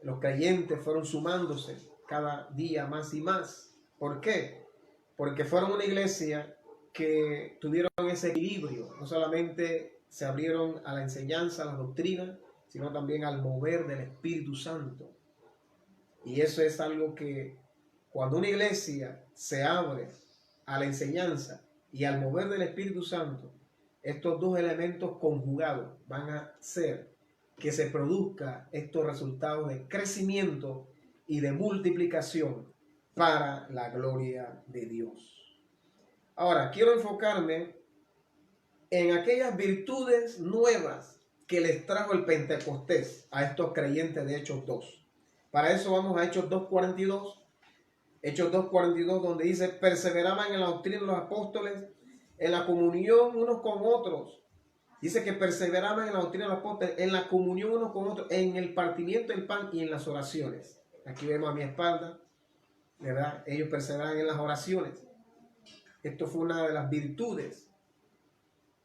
Los creyentes fueron sumándose cada día más y más. ¿Por qué? Porque fueron una iglesia que tuvieron ese equilibrio. No solamente se abrieron a la enseñanza, a la doctrina, sino también al mover del Espíritu Santo. Y eso es algo que cuando una iglesia se abre a la enseñanza y al mover del Espíritu Santo, estos dos elementos conjugados van a hacer que se produzca estos resultados de crecimiento y de multiplicación para la gloria de Dios. Ahora, quiero enfocarme en aquellas virtudes nuevas que les trajo el Pentecostés a estos creyentes de Hechos 2. Para eso vamos a Hechos 2:42. Hechos 2:42, donde dice, perseveraban en la doctrina de los apóstoles en la comunión unos con otros. Dice que perseveraban en la doctrina de los apóstoles, en la comunión unos con otros, en el partimiento del pan y en las oraciones. Aquí vemos a mi espalda, ¿verdad? Ellos perseveraban en las oraciones. Esto fue una de las virtudes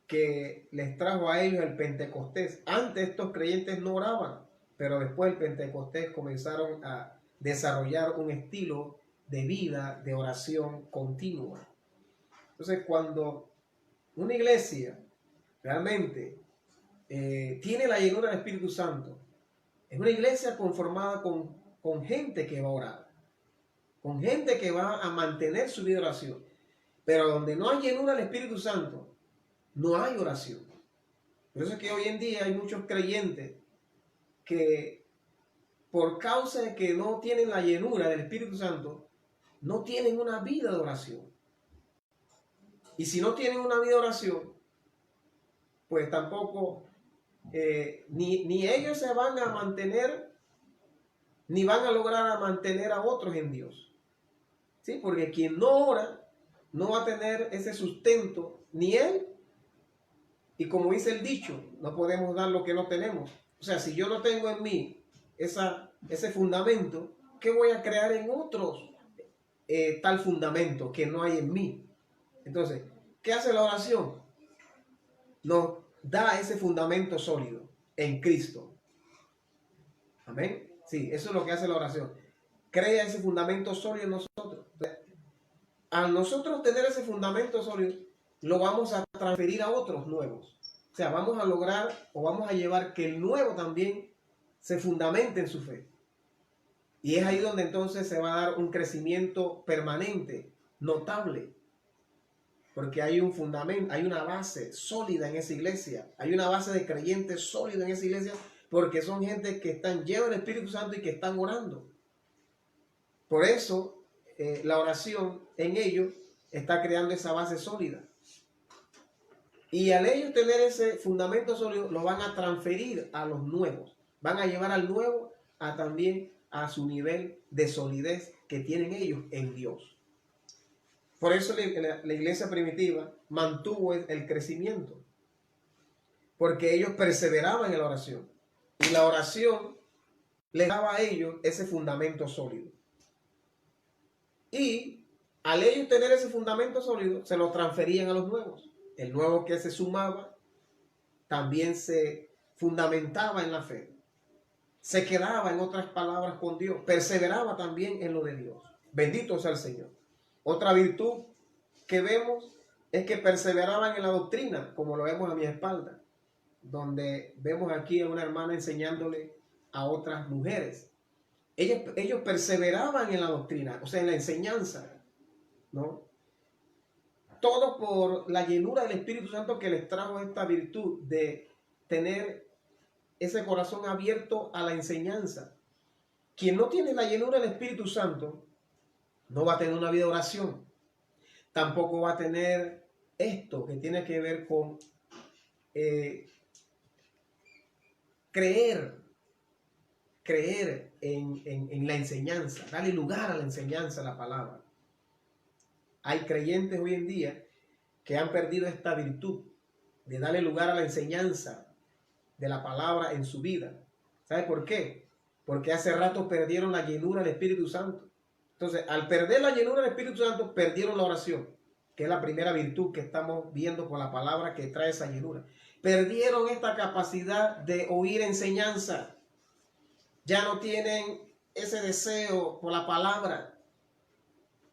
que les trajo a ellos el Pentecostés. Antes estos creyentes no oraban, pero después del Pentecostés comenzaron a desarrollar un estilo de vida de oración continua. Entonces, cuando una iglesia realmente tiene la llenura del Espíritu Santo, es una iglesia conformada con gente que va a orar, con gente que va a mantener su vida de oración. Pero donde no hay llenura del Espíritu Santo, no hay oración. Por eso es que hoy en día hay muchos creyentes que por causa de que no tienen la llenura del Espíritu Santo, no tienen una vida de oración. Y si no tienen una vida de oración, pues tampoco ni ellos se van a mantener, ni van a lograr a mantener a otros en Dios. ¿Sí? Porque quien no ora no va a tener ese sustento, ni él. Y como dice el dicho, no podemos dar lo que no tenemos. O sea, si yo no tengo en mí ese fundamento, ¿qué voy a crear en otros? Tal fundamento que no hay en mí. Entonces, ¿qué hace la oración? Nos da ese fundamento sólido en Cristo. Amén. Sí, eso es lo que hace la oración. Crea ese fundamento sólido en nosotros. Al nosotros tener ese fundamento sólido, lo vamos a transferir a otros nuevos. O sea, vamos a lograr o vamos a llevar que el nuevo también se fundamente en su fe. Y es ahí donde entonces se va a dar un crecimiento permanente, notable. Porque hay un fundamento, hay una base sólida en esa iglesia. Hay una base de creyentes sólida en esa iglesia porque son gente que están llenos del Espíritu Santo y que están orando. Por eso la oración en ellos está creando esa base sólida. Y al ellos tener ese fundamento sólido, lo van a transferir a los nuevos. Van a llevar al nuevo también a su nivel de solidez que tienen ellos en Dios. Por eso la iglesia primitiva mantuvo el crecimiento. Porque ellos perseveraban en la oración. Y la oración les daba a ellos ese fundamento sólido. Y al ellos tener ese fundamento sólido, se lo transferían a los nuevos. El nuevo que se sumaba también se fundamentaba en la fe. Se quedaba, en otras palabras, con Dios. Perseveraba también en lo de Dios. Bendito sea el Señor. Otra virtud que vemos es que perseveraban en la doctrina, como lo vemos a mi espalda, donde vemos aquí a una hermana enseñándole a otras mujeres. Ellos perseveraban en la doctrina, o sea, en la enseñanza, ¿no? Todo por la llenura del Espíritu Santo que les trajo esta virtud de tener ese corazón abierto a la enseñanza. Quien no tiene la llenura del Espíritu Santo no va a tener una vida de oración. Tampoco va a tener esto que tiene que ver con creer en la enseñanza, darle lugar a la enseñanza, a la palabra. Hay creyentes hoy en día que han perdido esta virtud de darle lugar a la enseñanza de la palabra en su vida. ¿Sabe por qué? Porque hace rato perdieron la llenura del Espíritu Santo. Entonces, al perder la llenura del Espíritu Santo, perdieron la oración, que es la primera virtud que estamos viendo por la palabra que trae esa llenura. Perdieron esta capacidad de oír enseñanza. Ya no tienen ese deseo por la palabra.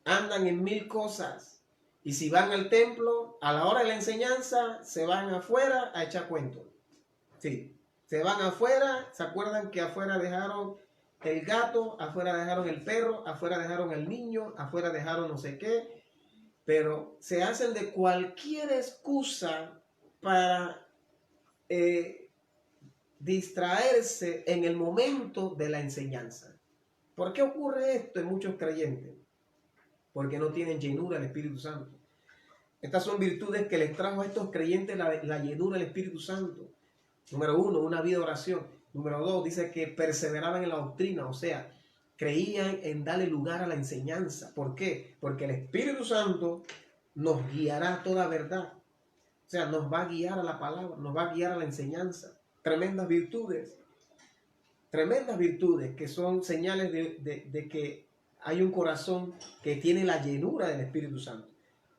Andan en mil cosas. Y si van al templo, a la hora de la enseñanza, se van afuera a echar cuentos. Sí, se van afuera. ¿Se acuerdan que afuera dejaron el gato, afuera dejaron el perro, afuera dejaron el niño, afuera dejaron no sé qué? Pero se hacen de cualquier excusa para distraerse en el momento de la enseñanza. ¿Por qué ocurre esto en muchos creyentes? Porque no tienen llenura del Espíritu Santo. Estas son virtudes que les trajo a estos creyentes la llenura del Espíritu Santo. Número 1, una vida de oración. Número 2, dice que perseveraban en la doctrina, o sea, creían en darle lugar a la enseñanza. ¿Por qué? Porque el Espíritu Santo nos guiará a toda verdad. O sea, nos va a guiar a la palabra, nos va a guiar a la enseñanza. Tremendas virtudes que son señales de que hay un corazón que tiene la llenura del Espíritu Santo.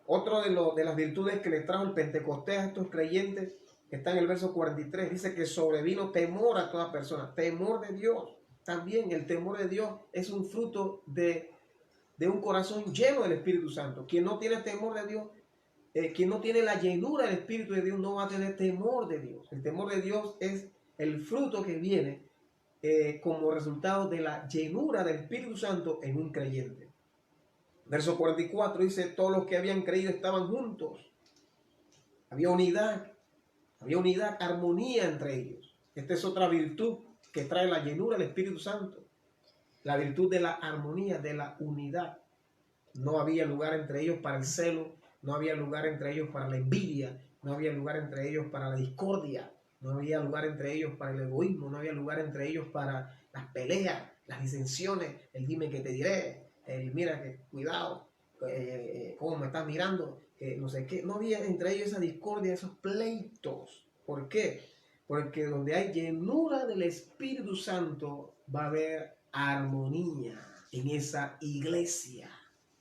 Otro de las virtudes que les trajo el Pentecostés a estos creyentes está en el verso 43. Dice que sobrevino temor a toda persona. Temor de Dios. También el temor de Dios es un fruto de un corazón lleno del Espíritu Santo. Quien no tiene temor de Dios, quien no tiene la llenura del Espíritu de Dios, no va a tener temor de Dios. El temor de Dios es el fruto que viene como resultado de la llenura del Espíritu Santo en un creyente. Verso 44 dice, todos los que habían creído estaban juntos. Había unidad, armonía entre ellos. Esta es otra virtud que trae la llenura del Espíritu Santo. La virtud de la armonía, de la unidad. No había lugar entre ellos para el celo, no había lugar entre ellos para la envidia, no había lugar entre ellos para la discordia, no había lugar entre ellos para el egoísmo, no había lugar entre ellos para las peleas, las disensiones, el dime que te diré, el mira que cuidado, cómo me estás mirando, no sé qué. No había entre ellos esa discordia, esos pleitos. ¿Por qué? Porque donde hay llenura del Espíritu Santo va a haber armonía en esa iglesia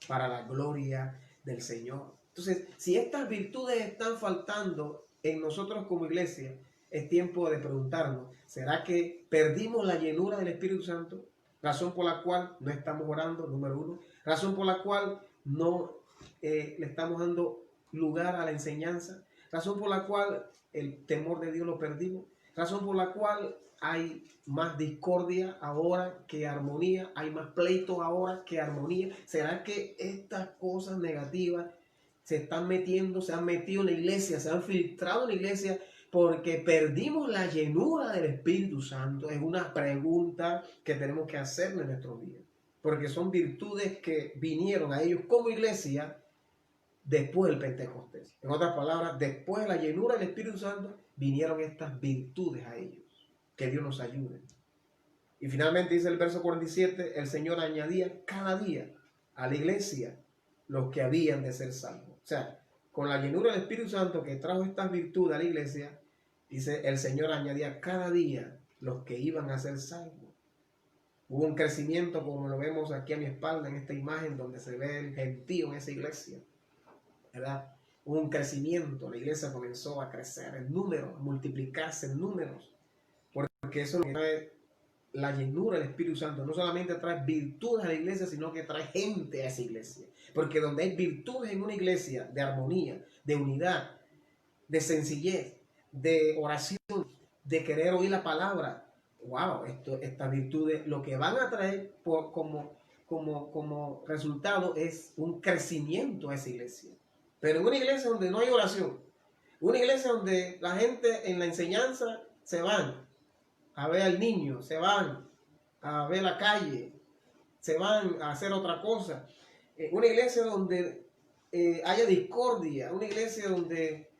para la gloria del Señor. Entonces, si estas virtudes están faltando en nosotros como iglesia, es tiempo de preguntarnos, ¿será que perdimos la llenura del Espíritu Santo? Razón por la cual no estamos orando, número uno. Razón por la cual no le estamos dando lugar a la enseñanza. Razón por la cual el temor de Dios lo perdimos. Razón por la cual hay más discordia ahora que armonía. Hay más pleito ahora que armonía. ¿Será que estas cosas negativas se han metido en la iglesia, se han filtrado en la iglesia porque perdimos la llenura del Espíritu Santo? Es una pregunta que tenemos que hacerle en nuestros días. Porque son virtudes que vinieron a ellos como iglesia después del Pentecostés. En otras palabras, después de la llenura del Espíritu Santo, vinieron estas virtudes a ellos. Que Dios nos ayude. Y finalmente dice el verso 47, el Señor añadía cada día a la iglesia los que habían de ser salvos. O sea, con la llenura del Espíritu Santo que trajo estas virtudes a la iglesia, dice, el Señor añadía cada día los que iban a ser salvos. Hubo un crecimiento, como lo vemos aquí a mi espalda, en esta imagen donde se ve el gentío en esa iglesia, ¿verdad? Hubo un crecimiento, la iglesia comenzó a crecer en números, a multiplicarse en números, porque eso es lo que trae la llenura del Espíritu Santo. No solamente trae virtudes a la iglesia, sino que trae gente a esa iglesia. Porque donde hay virtudes en una iglesia, de armonía, de unidad, de sencillez, de oración, de querer oír la palabra, wow, estas virtudes lo que van a traer como resultado es un crecimiento a esa iglesia. Pero en una iglesia donde no hay oración, una iglesia donde la gente en la enseñanza se van a ver al niño, se van a ver la calle, se van a hacer otra cosa. Una iglesia donde haya discordia, una iglesia donde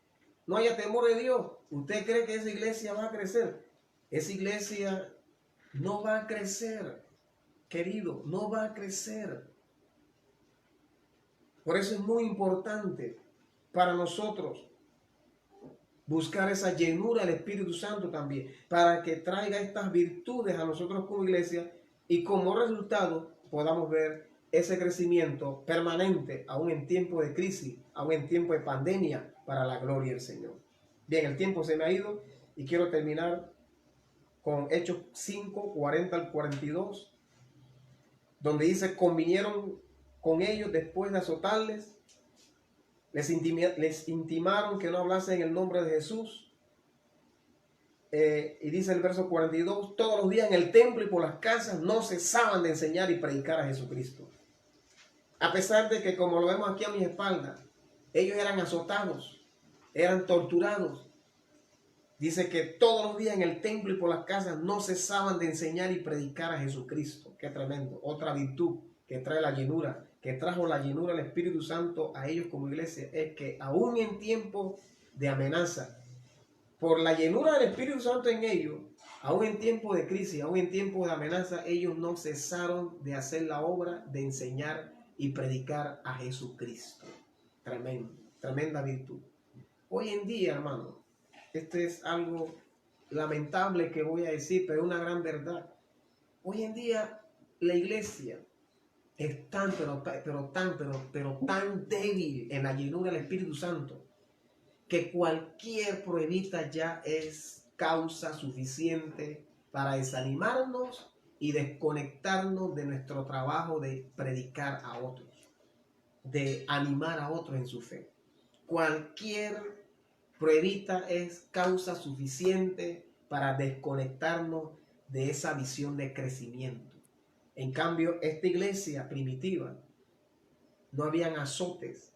no haya temor de Dios. ¿Usted cree que esa iglesia va a crecer? Esa iglesia no va a crecer, querido, no va a crecer. Por eso es muy importante para nosotros buscar esa llenura del Espíritu Santo también, para que traiga estas virtudes a nosotros como iglesia y como resultado podamos ver ese crecimiento permanente, aún en tiempo de crisis, aún en tiempo de pandemia, para la gloria del Señor. Bien, el tiempo se me ha ido y quiero terminar con Hechos 5, 40 al 42, donde dice, convinieron con ellos después de azotarles, les intimaron que no hablasen en el nombre de Jesús. Y dice el verso 42, todos los días en el templo y por las casas no cesaban de enseñar y predicar a Jesucristo. A pesar de que, como lo vemos aquí a mis espaldas, ellos eran azotados, eran torturados. Dice que todos los días en el templo y por las casas no cesaban de enseñar y predicar a Jesucristo. Qué tremendo. Otra virtud que trae la llenura, que trajo la llenura del Espíritu Santo a ellos como iglesia, es que aún en tiempo de amenaza, por la llenura del Espíritu Santo en ellos, aún en tiempo de crisis, aún en tiempo de amenaza, ellos no cesaron de hacer la obra de enseñar y predicar a Jesucristo. tremenda virtud. Hoy en día, hermano, esto es algo lamentable que voy a decir, pero es una gran verdad. Hoy en día la iglesia es tan débil en la llenura del Espíritu Santo que cualquier pruebita ya es causa suficiente para desanimarnos y desconectarnos de nuestro trabajo de predicar a otros, de animar a otros en su fe. Cualquier pruebita es causa suficiente para desconectarnos de esa visión de crecimiento. En cambio, esta iglesia primitiva, no habían azotes,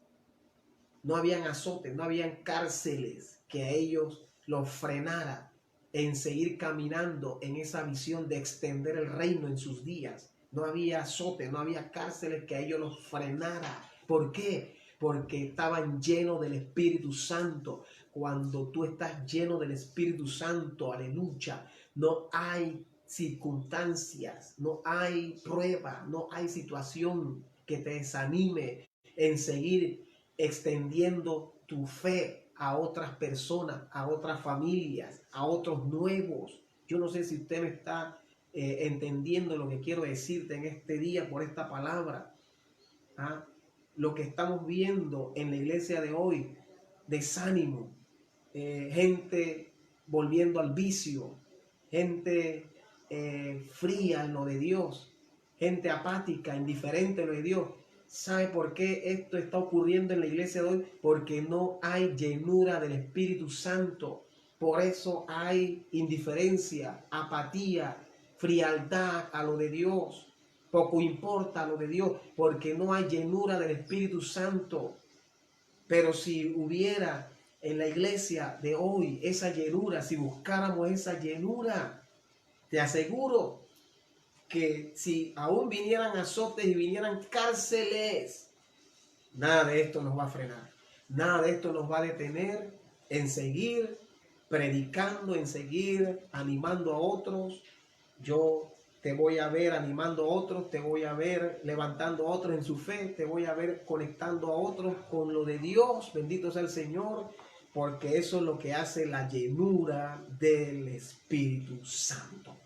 no habían cárceles que a ellos los frenara en seguir caminando en esa visión de extender el reino en sus días. No había azotes, no había cárceles que a ellos los frenara. ¿Por qué? Porque estaban llenos del Espíritu Santo. Cuando tú estás lleno del Espíritu Santo, aleluya, no hay circunstancias, no hay prueba, no hay situación que te desanime en seguir extendiendo tu fe a otras personas, a otras familias, a otros nuevos. Yo no sé si usted me está entendiendo lo que quiero decirte en este día por esta palabra. Lo que estamos viendo en la iglesia de hoy, desánimo, gente volviendo al vicio, gente fría en lo de Dios, gente apática, indiferente en lo de Dios. ¿Sabe por qué esto está ocurriendo en la iglesia de hoy? Porque no hay llenura del Espíritu Santo. Por eso hay indiferencia, apatía, frialdad a lo de Dios. Poco importa lo de Dios, porque no hay llenura del Espíritu Santo. Pero si hubiera en la iglesia de hoy esa llenura, si buscáramos esa llenura, te aseguro que si aún vinieran azotes y vinieran cárceles, nada de esto nos va a frenar. Nada de esto nos va a detener en seguir predicando, en seguir animando a otros. Yo te voy a ver animando a otros, te voy a ver levantando a otros en su fe, te voy a ver conectando a otros con lo de Dios. Bendito sea el Señor, porque eso es lo que hace la llenura del Espíritu Santo.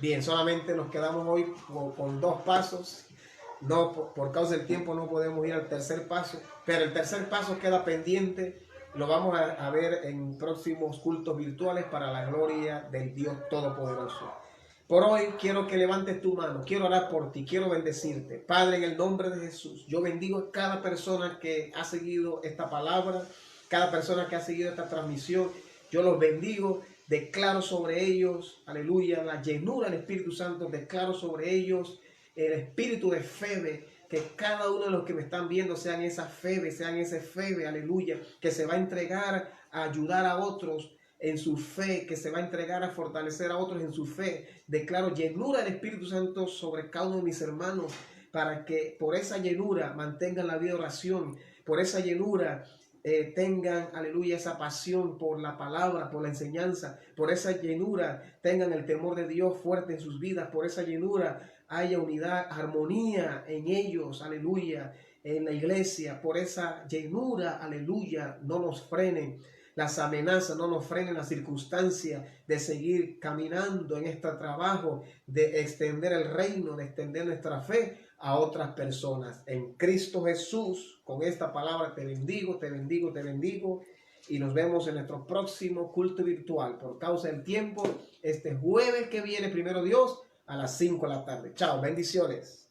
Bien, solamente nos quedamos hoy con 2 pasos. No, por causa del tiempo no podemos ir al tercer paso, pero el tercer paso queda pendiente. Lo vamos a ver en próximos cultos virtuales para la gloria del Dios Todopoderoso. Por hoy quiero que levantes tu mano, quiero orar por ti, quiero bendecirte. Padre, en el nombre de Jesús, yo bendigo a cada persona que ha seguido esta palabra, cada persona que ha seguido esta transmisión. Yo los bendigo, declaro sobre ellos, aleluya, la llenura del Espíritu Santo, declaro sobre ellos el espíritu de fe, que cada uno de los que me están viendo sean esa fe, aleluya, que se va a entregar a ayudar a otros en su fe, que se va a entregar a fortalecer a otros en su fe. Declaro llenura del Espíritu Santo sobre cada uno de mis hermanos, para que por esa llenura mantengan la vida de oración, por esa llenura tengan, aleluya, esa pasión por la palabra, por la enseñanza, por esa llenura tengan el temor de Dios fuerte en sus vidas, por esa llenura haya unidad, armonía en ellos, aleluya, en la iglesia, por esa llenura, aleluya, no nos frenen las amenazas, no nos frenen las circunstancias de seguir caminando en este trabajo, de extender el reino, de extender nuestra fe a otras personas. En Cristo Jesús, con esta palabra te bendigo, te bendigo, te bendigo. Y nos vemos en nuestro próximo culto virtual. Por causa del tiempo, este jueves que viene, primero Dios, a las 5 de la tarde. Chao, bendiciones.